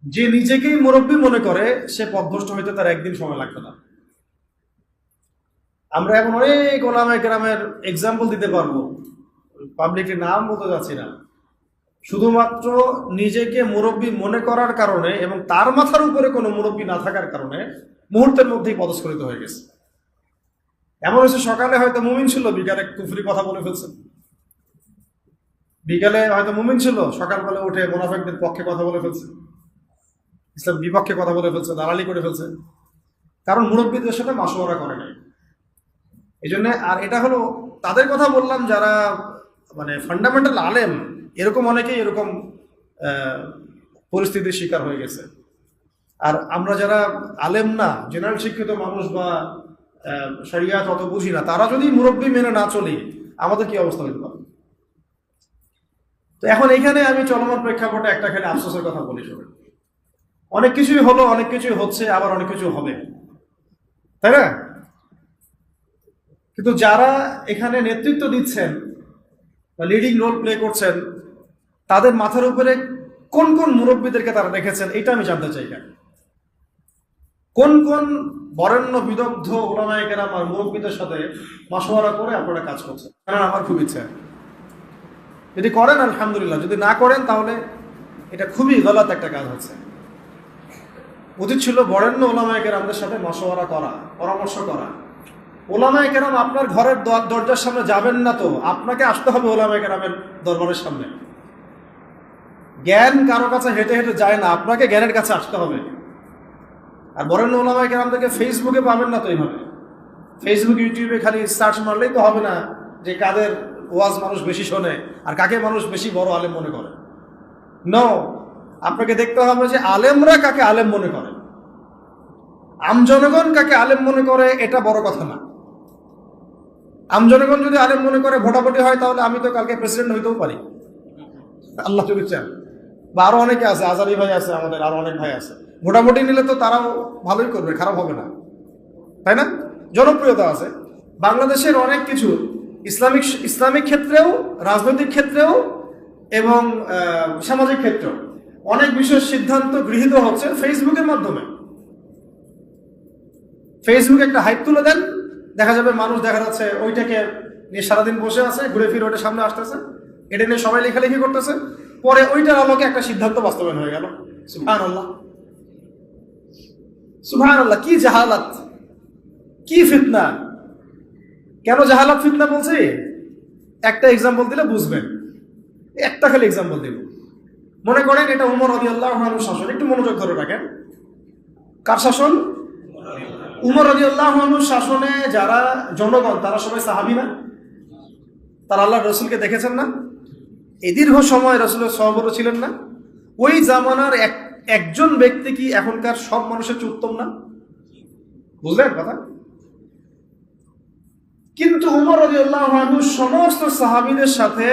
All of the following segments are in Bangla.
যে নিজেকেই মুরব্বী মনে করে সে পথভ্রষ্ট হইতে তার একদিন সময় লাগবে না। আমরা এখন অনেক ওলামায়ে কেরামের এক্সাম্পল দিতে পারবো, পাবলিকের নাম বলতে যাচ্ছি না, শুধুমাত্র নিজেকে মুরব্বী মনে করার কারণে এবং তার মাথার উপরে কোনো মুরব্বী না থাকার কারণে মুহূর্তের মধ্যেই পদস্খলিত হয়ে গেছে। এমন হচ্ছে সকালে হয়তো মুমিন ছিল, বিকালে কুফরি কথা বলে ফেলছে। বিকালে হয়তো মুমিন ছিল, সকালবেলা উঠে মুনাফিকদের পক্ষে কথা বলে ফেলছে, ইসলাম বিপক্ষে কথা বলে ফেলছে, দালালি করে ফেলছে, কারণ মুরব্বীদের সাথে মাশওয়ারা করে নাই। এই জন্য, আর এটা হলো তাদের কথা বললাম যারা মানে ফান্ডামেন্টাল আলেম, এরকম অনেকেই এরকম পরিস্থিতির শিকার হয়ে গেছে। আর আমরা যারা আলেম না, জেনারেল শিক্ষিত মানুষ বা শরিয়াত অত বুঝি না, তারা যদি মুরব্বী মেনে না চলি আমাদের কি অবস্থা হতে পারে। তো এখন এখানে আমি চলমান প্রেক্ষাপটে একটা খালি আফসোসের কথা বলি। সবাই অনেক কিছুই হলো, অনেক কিছুই হচ্ছে, আবার অনেক কিছু হবে, তাই না? কিন্তু যারা এখানে নেতৃত্ব দিচ্ছেন বা লিডিং রোল প্লে করছেন, তাদের মাথার উপরে কোন কোন মুরব্বীদেরকে তারা রেখেছেন এটা আমি জানতে চাই। কোন কোন বরেণ্য বিদগ্ধ ওলামায়ে কেরাম আর মুরব্বীদের সাথে মাশওয়ারা করে আপনারা কাজ করছেন? কারণ আমার খুব ইচ্ছা, যদি করেন আলহামদুলিল্লাহ, যদি না করেন তাহলে এটা খুবই গলত একটা কাজ হচ্ছে। উচিত ছিল বরেণ্য ওলামায়ে কেরামদের সাথে মাশওয়ারা করা, পরামর্শ করা। ওলামায়ে কেরাম আপনার ঘরের দরজার সামনে যাবেন না, তো আপনাকে আসতে হবে ওলামায়ে কেরামের দরবারের সামনে। জ্ঞান কারো কাছে হেঁটে হেঁটে যায় না, আপনাকে জ্ঞানের কাছে আসতে হবে। আর বরেণ্য ওলামায়ে কেরামদেরকে ফেসবুকে পাবেন না তো এইভাবে। ফেসবুক ইউটিউবে খালি সার্চ মারলেই তো হবে না যে কাদের ওয়াজ মানুষ বেশি শোনে আর কাকে মানুষ বেশি বড় আলেম মনে করে। নো, আপনাকে দেখতে হবে যে আলেমরা কাকে আলেম মনে করে, আমজনগণ কাকে আলেম মনে করে, এটা বড় কথা না। আমজনগণ যদি আলেম মনে করে ভোটাভুটি হয়, তাহলে আমি তো কালকে প্রেসিডেন্ট হইতেও পারি, আল্লাহ যদি চান। বা আরো অনেকে আছে, আজারি ভাই আছে, আমাদের আরো অনেক ভাই আছে, ভোটাভুটি নিলে তো তারাও ভালোই করবে, খারাপ হবে না, তাই না? জনপ্রিয়তা আছে বাংলাদেশের অনেক কিছু, ইসলামিক ক্ষেত্রেও, রাজনৈতিক ক্ষেত্রেও এবং সামাজিক ক্ষেত্রেও অনেক বিশেষ সিদ্ধান্ত গৃহীত হচ্ছে ফেসবুকের মাধ্যমে। ফেসবুকে একটা হাইপ তুলে দেন, দেখা যাবে মানুষ, দেখা যাচ্ছে ওইটাকে নিয়ে সারাদিন বসে আছে, ঘুরে ফিরে ওইটা সামনে আসতেছে, এটা নিয়ে সবাই লেখালেখি করতেছে, পরে ওইটার আলোকে একটা সিদ্ধান্ত বাস্তবায়ন হয়ে গেল। সুবহানাল্লাহ, সুবহানাল্লাহ, কি জাহালাত, কি ফিতনা! কেন জাহালাত ফিতনা বলছি? একটা এক্সাম্পল দিলে বুঝবেন, একটা খালি এক্সাম্পল দিব। মনে করেন এটা উমর রাদিয়াল্লাহু আনহুর শাসন, একটু মনোযোগ ধরে রাখেন। কার শাসন? উমর রাদিয়াল্লাহু আনহুর শাসনে যারা জনগণ, তারা সবাই সাহাবী না? তারা আল্লাহর রাসূলকে দেখেছেন না? এই দীর্ঘ সময় রাসূলের সহবত ছিলেন না? ওই জামানার একজন ব্যক্তি কি এখনকার সব মানুষের চেয়ে উত্তম না? বুঝলেন কথা? কিন্তু উমর রাদিয়াল্লাহু আনহু সমস্ত সাহাবীদের সাথে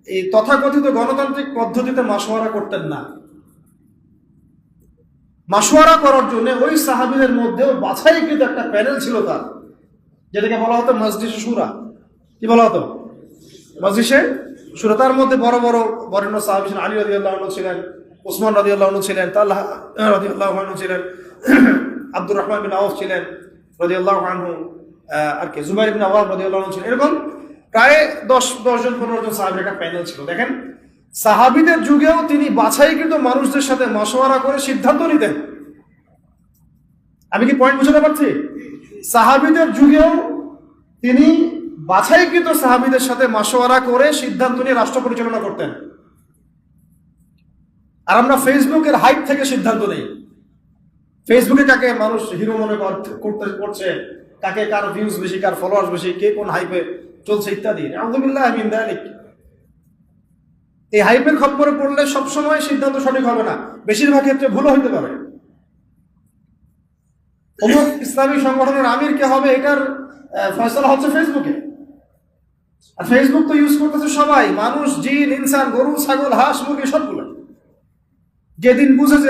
এই তথাকথিত গণতান্ত্রিক পদ্ধতিতে মাশওয়ারা করতেন না। মাশওয়ারা করার জন্য ওই সাহাবীদের মধ্যেও বাছাইকৃত একটা প্যানেল ছিল তার, যেটাকে বলা হতো মজলিসে শুরা। কি বলা হতো? মজলিসে শুরা। তার মধ্যে বড় বড় বরেণ্য সাহাবী ছিলেন, আলী রাদিয়াল্লাহু আনহু ছিলেন, উসমান রাদিয়াল্লাহু আনহু ছিলেন, তালহা রাদিয়াল্লাহু আনহু ছিলেন, আব্দুর রহমান বিন আওফ ছিলেন রাদিয়াল্লাহু আনহু, আর কে, জুবাইর ইবনে আওয়াম রাদিয়াল্লাহু আনহু ছিলেন। এরকম প্রায় 10 জন 15 জন সাহাবীর একটা প্যানেল ছিল। দেখেন, সাহাবীদের যুগেও তিনি বাছাইকৃত মানুষদের সাথে মাশওয়ারা করে সিদ্ধান্ত নিতেন। আমি কি পয়েন্ট বুঝাতে পারছি? সাহাবীদের যুগেও তিনি বাছাইকৃত সাহাবীদের সাথে মাশওয়ারা করে সিদ্ধান্ত নিয়ে রাষ্ট্র পরিচালনা করতেন। আর আমরা ফেসবুকের হাইপ থেকে সিদ্ধান্ত নেই। ফেসবুকে কাকে মানুষ হিরো মনে করছে, কাকে, কার ভিউজ বেশি, কার ফলোয়ার্স বেশি, কে কোন হাইপে চলছে ইত্যাদি। আলহামদুলিল্লাহ মিন যালিক। এই হাইপের খপ্পরে পড়লে সবসময় সিদ্ধান্ত সঠিক হবে না, বেশিরভাগ ক্ষেত্রে ভুল হইতে পারে। অমুক ইসলামী সংগঠনের আমির কে হবে, এটার ফয়সালা হচ্ছে ফেসবুকে। আর ফেসবুক তো ইউজ করতেছে সবাই, মানুষ, জিন, ইনসান, গরু, ছাগল, হাঁস, মুরগি, সবগুলো। যেদিন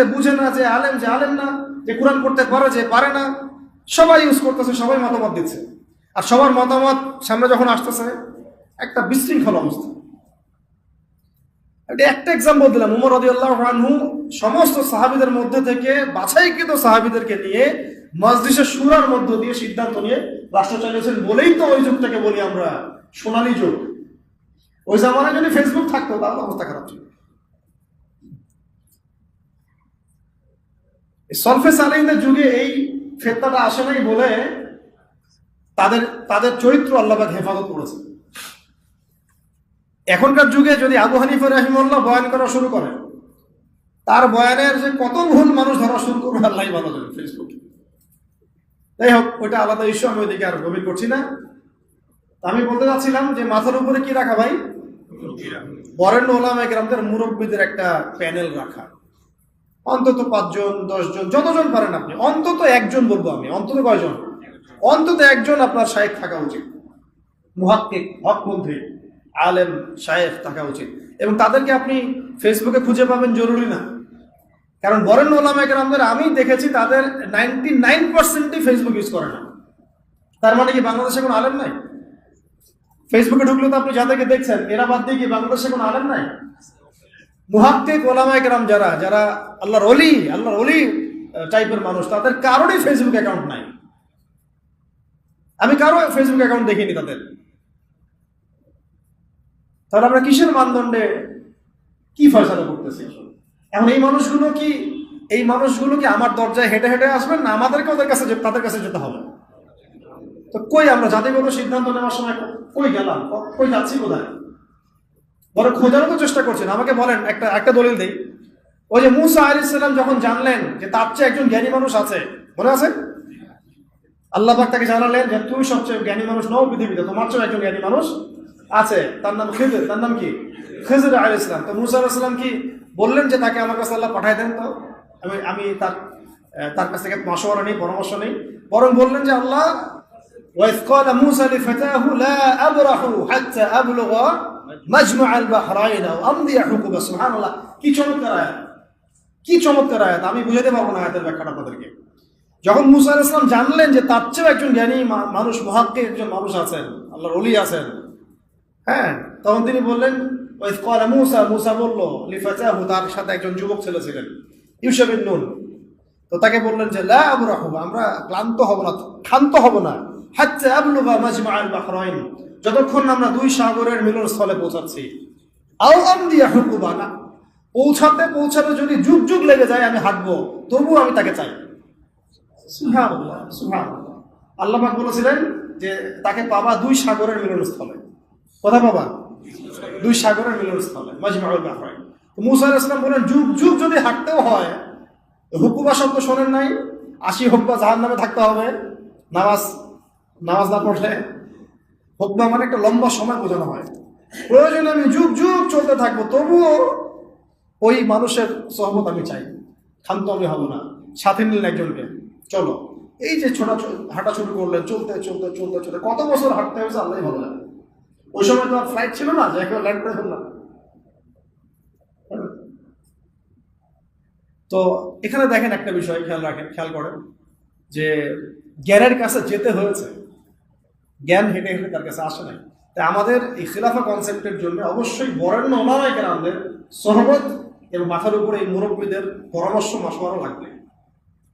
বুঝে না যে আলেম না, যে কোরআন পড়তে পারে, যে পারে না, সবাই ইউজ করতেছে, সবাই মতামত দিচ্ছে। আর সবার মতামত সামনে যখন আসতেছে, একটা বিশৃঙ্খল অবস্থা। এটা একটা এক্সাম্পল দিলাম। উমর রাদিয়াল্লাহু আনহু সমস্ত সাহাবীদের মধ্যে থেকে বাছাইকৃত সাহাবীদেরকে নিয়ে মজলিসে শুরার মধ্য দিয়ে সিদ্ধান্ত নিয়ে রাষ্ট্র চালিয়েছেন বলেই তো ওই যুগটাকে বলি আমরা সোনালী যুগ। ওই জামানায় যদি ফেসবুক থাকতো তাহলে অবস্থা খারাপ ছিল। সলফে সালেহিনদের যুগে এই ফিতনাটা আসে নাই বলে তাদের চরিত্র আল্লাহ পাক হেফাজত করেছে। এখনকার যুগে যদি আবু হানিফা রাহিমাহুল্লাহ বয়ান করা শুরু করে, তার বয়ানের যে কত ভুল মানুষ ধরা শুরু করবে আল্লাহই ভালো জানে ফেসবুকে। যাই হোক, ওইটা আলাদা ইস্যু, আমি ওইদিকে আর গভীর করছি না। আমি বলতে চাচ্ছিলাম যে মাথার উপরে কি রাখা ভাই, বরেণ্য ওলামায়ে কেরামদের মুরব্বীদের একটা প্যানেল রাখা, অন্তত 5 জন 10 জন যতজন পারেন আপনি, অন্তত একজন বলবো আমি, অন্তত কয়জন, অন্তত একজন আপনার শায়েখ থাকা উচিত, মুহাক্কিক হকপন্থী আলেম শায়েখ থাকা উচিত। এবং তাদেরকে আপনি ফেসবুকে খুঁজে পাবেন জরুরি না, কারণ বরেণ্য ওলামায়ে কেরামদের আমি দেখেছি তাদের 99%ই ফেসবুক ইউজ করে না। তার মানে কি বাংলাদেশে কোনো আলেম নাই? ফেসবুকে ঢুকলে তো আপনি যাদেরকে দেখছেন এরা বাদ দিয়ে কি বাংলাদেশে কোনো আলেম নাই? মুহাক্কিক ওলামায়ে কেরাম যারা আল্লাহর ওলি টাইপের মানুষ, তাদের কারোরই ফেসবুক অ্যাকাউন্ট নাই। আমি কারো ফেসবুক অ্যাকাউন্ট দেখিনি তাদের। তাহলে আমরা কিসের মানদণ্ডে কি ফয়সালা করতেছি? এখন এই মানুষগুলো কি আমার দরজায় হেঁটে হেঁটে আসবেন, না আমাদেরকে তাদের কাছে যেতে হবে? তো কই আমরা জাতিগত সিদ্ধান্ত নেওয়ার সময় কই গেলাম, কই যাচ্ছি, কোথায়? বড় খোঁজারও তো চেষ্টা করছেন। আমাকে বলেন, একটা দলিল দেই। ওই যে মুসা আলাইহিস সালাম যখন জানলেন যে তার চেয়ে একজন জ্ঞানী মানুষ আছে, মনে আছে? আল্লাহ পাক তাকে জানালেন যে তুমি সবচেয়ে জ্ঞানী মানুষ নও পৃথিবীতে, তোমার চেয়ে একজন জ্ঞানী মানুষ আছে, তার নাম খিজির। তার নাম কি? খিজির আলাইহিস সালাম। তো মুসা আলাইহিস সালাম কি বললেন যে তাকে আমার কাছে আল্লাহ পাঠায় দেন, তো আমি তার কাছ থেকে মশওয়ারা নেই, পরামর্শ নেই, বরং বললেন যে আল্লাহ ওয়াইজ ক্বালা মুসা লিফাতাহু লা আবরাহু হাত্তা আবলুগা মাজমাআল বাহরাইন আও আমদিয়া হুকুবা। সুবহানাল্লাহ, কি চমৎকার আয়াত, কি চমৎকার আয়াত! আমি বুঝাতে পারবো না আয়াতের ব্যাখ্যাটা আপনাদেরকে। যখন মুসা আলাইহিস সালাম জানলেন যে তার চেয়ে একজন জ্ঞানী মানুষ, মুহাক্কিক একজন মানুষ আছেন, আল্লাহর ওলি আছেন, হ্যাঁ, তখন তিনি বললেন ওয়াইজ ক্বালা মুসা বলল লিফাতাহু, তার সাথে একজন যুবক ছেলে ছিলেন, ইউশা বিন নুন। তো তাকে বললেন যে লা আবরাহু, আমরা ক্লান্ত হব না, ক্ষান্ত হব না, হাত্তা আবলুগা মাজমাআল বাহরাইন, যতক্ষণ আমরা 2 সাগরের মিলনস্থলে পৌঁছাচ্ছি, আও আমদিয়া হুকুবা, না পৌঁছাতে যদি যুগ যুগ লেগে যায় আমি হাঁটবো, তবুও আমি তাকে চাই। সুবহানাল্লাহ, সুবহানাল্লাহ। আল্লাহ পাক বলেছিলেন যে তাকে পাবা 2 সাগরের মিলনস্থলে। কোথায় পাবা? 2 সাগরের মিলনস্থলে, মাজমাউল বাহরাইন। মুসা আলাইহিস সালাম বলেন যুগ যুগ যদি হাঁটতেও হয়, হুকুবা শব্দ শোনেন নাই? 80 হুকবা জাহান্নামে থাকতে হবে নামাজ না পড়লে। হুকবা মানে একটা লম্বা সময় বোঝানো হয়। প্রয়োজনে আমি যুগ যুগ চলতে থাকবো, তবুও ওই মানুষের সহবত আমি চাই, ক্ষান্ত আমি হব না। সাথে নিলেন একজনকে, চলো। এই যে হাঁটা শুরু করলেন, চলতে কত বছর হাঁটতে হয়েছে আল্লাহ ভালো লাগে। ওই সময় তো আর ফ্লাইট ছিল না যে একেবারে ল্যান্ড করে ফেললাম। তো এখানে দেখেন একটা বিষয় খেয়াল করেন যে জ্ঞানের কাছে যেতে হয়েছে, জ্ঞান হেঁটে হেঁটে তার কাছে আসে নাই। তাই আমাদের এই খিলাফা কনসেপ্টের জন্য অবশ্যই বরেণ্য ওলামায়ে কেরামদের সহবত এবং মাথার উপরে এই মুরব্বীদের পরামর্শ মাসওয়ারা লাগবে।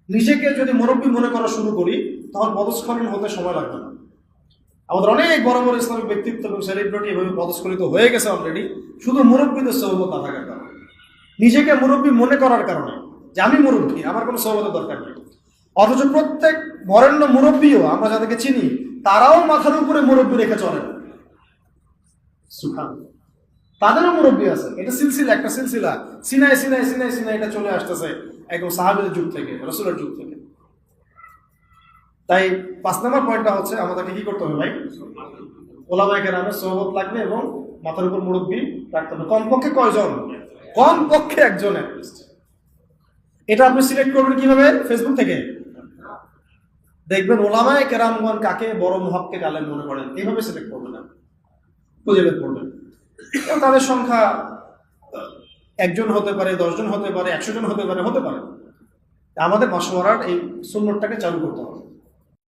নিজেকে যদি মুরব্বী মনে করা শুরু করি তখন পদস্খলন হতে সময় লাগবে না। আমাদের অনেক বড় বড় ইসলামিক ব্যক্তিত্ব এবং সেলিব্রিটি এভাবে পদস্খলিত হয়ে গেছে অলরেডি, শুধু মুরব্বীদের সহবত না থাকার কারণে, নিজেকে মুরব্বী মনে করার কারণে যে আমি মুরব্বী, আমার কোনো সহবতের দরকার নেই। অথচ প্রত্যেক বরেণ্য মুরব্বীও আমরা যাদেরকে চিনি তারাও মাথার উপরে মুরব্বী রেখে চলেন। সুবহানাল্লাহ, তাদেরও মুরব্বী আছে। এটা একটা সিলসিলা সিনাই এটা চলে আসতেছে একদম সাহাবীদের যুগ থেকে, রাসূলের যুগ থেকে। তাই 5 নম্বর পয়েন্টটা হচ্ছে আমাদেরকে কি করতে হবে ভাই? ওলামায়ে কেরামের সহবত লাগবে এবং মাথার উপর মুরব্বী রাখতে হবে। কমপক্ষে কয়জন? কমপক্ষে একজন। এটা আপনি সিলেক্ট করবেন কিভাবে? ফেসবুক থেকে দেখবেন ওলামায়ে কেরামগণ কাকে বড় মুহাক্কিক আলেম মনে করেন, এইভাবে সিলেক্ট করবেন না, খুঁজে বের করবেন। তাদের সংখ্যা 1 জন হতে পারে, 10 জন হতে পারে, 100 জন হতে পারে। আমাদের মাশওয়ারার এই সুন্নতটাকে চালু করতে হবে।